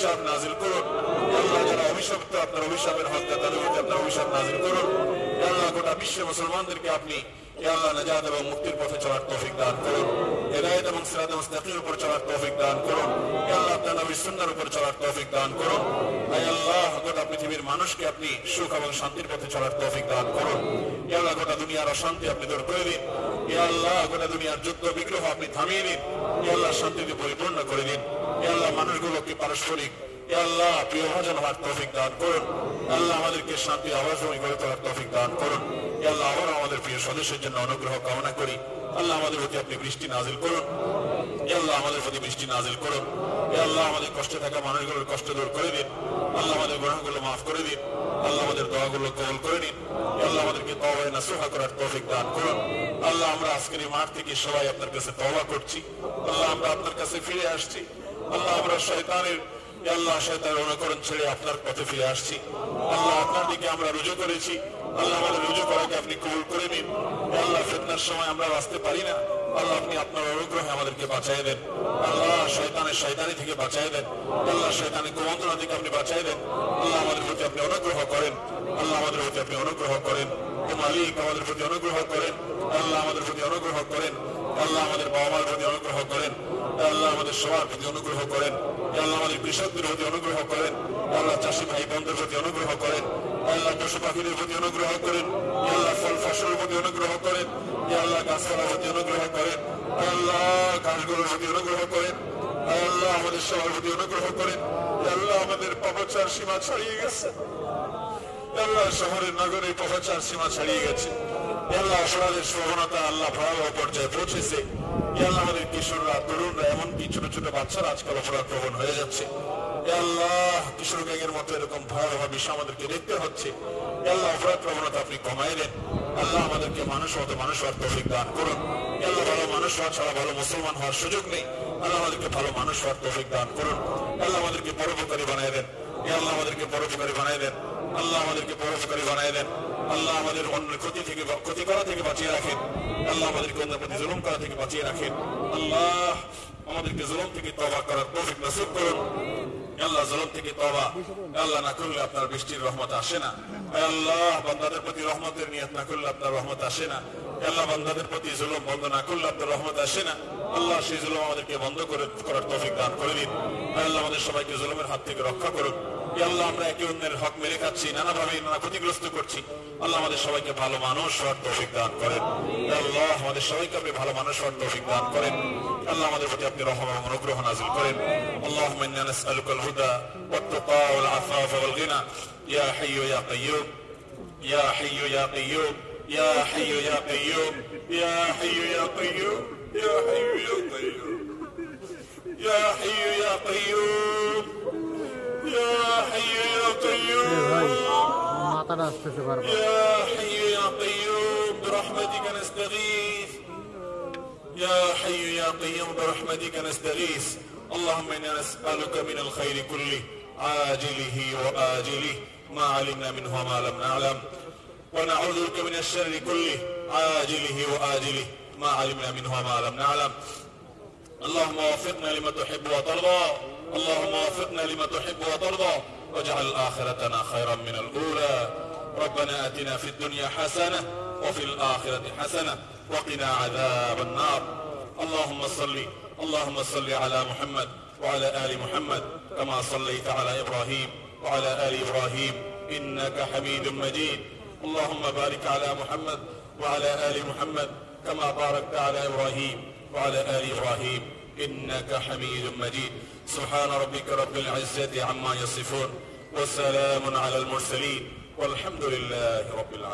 অভিশাপ নাজিল করুন। আল্লাহ যারা অভিশপ্ত আপনার অভিশাপের হত্যা তাদের প্রতি আপনার অভিশাপ নাজিল করুন। আল্লাহ গোটা বিশ্বের মুসলমানদেরকে আপনি আল্লাহ নাজাত এবং মুক্তির পথে চলার তৌফিক দান করুন। হেদায়েত এবং সিরাতে মুস্তাকিমের উপর চলার তৌফিক দান করুন। আল্লাহ আপনার নবীর সুন্নাহর উপর চলার তৌফিক দান করুন। আল্লাহ গোটা পৃথিবীর মানুষকে আপনি সুখ এবং শান্তির পথে চলার তৌফিক দান করুন। আল্লাহ গোটা দুনিয়ার অশান্তি আপনি দূর করে দিন। আল্লাহ গোটা দুনিয়ার যুদ্ধ বিগ্রহ আপনি থামিয়ে দিন। আল্লাহ শান্তিতে পরিপূর্ণ করে দিন। আল্লাহ মানুষগুলোকে পারস্পরিক আল্লাহ প্রিয় ভাজন হওয়ার তৌফিক দান করুন। আল্লাহ আমাদেরকে শান্তি আওয়াজ গড়ে তোলার তৌফিক দান করুন। আল্লাহ আবার আমাদের প্রিয় সদস্যের জন্য অনুগ্রহ কামনা করি। আল্লাহ আমাদের প্রতি আপনি বৃষ্টি নাজিল করুন। আল্লাহ আমাদের প্রতি বৃষ্টি নাজিল করুন। আল্লাহ আমাদের কষ্টে থাকা মানুষগুলোর কষ্ট দূর করে দিন। আল্লাহ আমাদের গুনাহগুলো মাফ করে দিন। আল্লাহ আমাদের দোয়াগুলো কবুল করে নিন। আল্লাহ আমাদেরকে তওবা নসুহা করার তৌফিক দান করুন। আল্লাহ আমরা আজকের এই মাঠ থেকে সবাই আপনার কাছে তওবা করছি। আল্লাহ আমরা আপনার কাছে ফিরে আসছি। আল্লাহ আমরা শয়তানের আল্লাহ শয়তানের অনুকরণ ছেড়ে আপনার পথে ফিরে আসছি। আল্লাহ আপনার দিকে আমরা রুজু করেছি। আল্লাহ আমাদের রুজু করাকে আপনি কবুল করে নিন। আল্লাহ ফিতনার সময় আমরা বাঁচতে পারি না। আল্লাহ আপনি আপনার অনুগ্রহে আমাদেরকে বাঁচাই দেন। আল্লাহ শয়তানের শয়তানি থেকে বাঁচাই দেন। আল্লাহ শয়তানের কুমন্ত্রণা থেকে আপনি বাঁচাই দেন। আল্লাহ আমাদের প্রতি আপনি অনুগ্রহ করেন। আল্লাহ আমাদের প্রতি আপনি অনুগ্রহ করেন। ও মালিক আমাদের প্রতি অনুগ্রহ করেন। আল্লাহ আমাদের প্রতি অনুগ্রহ করেন। আল্লাহ আমাদের বাবা মার প্রতি অনুগ্রহ করেন। আল্লাহ আমাদের সবার প্রতি অনুগ্রহ করেন। আল্লাহ আমাদের কৃষকদের প্রতি অনুগ্রহ করেন। আল্লাহ চাষী ভাই বোনদের প্রতি অনুগ্রহ করেন। আল্লাহ পশু পাখিদের প্রতি অনুগ্রহ করেন। আল্লাহ ফল ফসলের প্রতি অনুগ্রহ করেন। আল্লাহ গাছপালার প্রতি অনুগ্রহ করেন। আল্লাহ ঘাসগুলোর প্রতি অনুগ্রহ করেন। আল্লাহ আমাদের সবার প্রতি অনুগ্রহ করেন। আল্লাহ আমাদের পাপাচার সীমা ছাড়িয়ে গেছে। আল্লাহ শহরের নগরে পাপাচার সীমা ছাড়িয়ে গেছে। আল্লাহ অপরাধের প্রবণতা আল্লাহ ভয়াবহ পর্যায়ে পৌঁছেছে। আল্লাহ আমাদের কিশোররা তরুণরা এমনকি ছোট ছোট বাচ্চারা আজকাল অপরাধ প্রবণ হয়ে যাচ্ছে। আল্লাহ কিশোর গ্যাংয়ের মতো এরকম ভয়াবহ বিষয় আমাদেরকে দেখতে হচ্ছে। আল্লাহ অপরাধ প্রবণতা আপনি কমাই দেন। আল্লাহ আমাদেরকে মানুষ মতো মানুষ হওয়ার তৌফিক দান করুন। আল্লাহ ভালো মানুষ হওয়া ছাড়া ভালো মুসলমান হওয়ার সুযোগ নেই। আল্লাহ আমাদেরকে ভালো মানুষ হওয়ার তৌফিক দান করুন। আল্লাহ আমাদেরকে পরোপকারী বানাই দেন। আল্লাহ আমাদেরকে পরোপকারী বানাই দেন। আল্লাহ আমাদেরকে পরোপকারী বানাই দেন। আল্লাহ আমাদের অন্যের ক্ষতি করা থেকে বাঁচিয়ে রাখেন। আল্লাহ আমাদেরকে অন্যের প্রতি জুলুম করা থেকে বাঁচিয়ে রাখেন। আল্লাহ আমাদেরকে জুলুম থেকে তওবা করার তৌফিক নসিব করুন। আল্লাহ জুলুম থেকে তওবা আল্লাহ না করলে আপনার বৃষ্টির রহমত আসে না। আল্লাহ বান্দাদের প্রতি রহমতের নিয়ত না করলে আপনার রহমত আসে না। আল্লাহ বান্দাদের প্রতি জুলুম বন্ধ না করলে আপনার রহমত আসে না। আল্লাহ সেই জুলুম আমাদেরকে বন্ধ করার তৌফিক দান করে দিন। আল্লাহ আমাদের সবাইকে জুলুমের হাত থেকে রক্ষা করুন। আল্লাহ আমরা একে অন্যের হক মেরে খাচ্ছি, নানাভাবে নানা ক্ষতিগ্রস্ত করছি। আল্লাহ আমাদের সবাইকে ভালো মানুষ হওয়ার তৌফিক দান করেন। আল্লাহ আমাদের সবাইকে আপনি ভালো মানুষ হওয়ার তৌফিক দান করেন। আল্লাহ আমাদের প্রতি আপনি রহম এবং অনুগ্রহ নাযিল করেন। আল্লাহুম্মা ইন্না নাসআলুকাল হুদা ওয়াত-তাকা ওয়াল আফাফা ওয়াল গিনা ইয়া হাইয়্যু ইয়া কাইয়্যুম ইয়া হাইয়্যু ইয়া কাইয়্যুম ইয়া হাইয়্যু ইয়া কাইয়্যুম ইয়া হাইয়্যু ইয়া কাইয়্যুম ইয়া হাইয়্যু ইয়া কাইয়্যুম ইয়া হাইয়্যু ইয়া কাইয়্যুম يا حي يا قيوم يا حي يا قيوم برحمتك نستغيث يا حي يا قيوم برحمتك نستغيث اللهم إنا نسألك من الخير كله عاجله وآجله ما علمنا منه وما لم نعلم ونعوذ بك من الشر كله عاجله وآجله ما علمنا منه وما لم نعلم اللهم وفقنا لما تحب وترضى اللهم وفقنا لما تحب وترضى واجعل آخرتنا خيرا من الأولى ربنا آتنا في الدنيا حسنة وفي الآخرة حسنة وقنا عذاب النار اللهم صل على محمد وعلى آل محمد كما صليت على إبراهيم وعلى آل إبراهيم إنك حميد مجيد اللهم بارك على محمد وعلى آل محمد كما باركت على إبراهيم وعلى آل إبراهيم إنك حميد مجيد سبحان ربك رب العزة عما يصفون وسلام على المرسلين والحمد لله رب العالمين.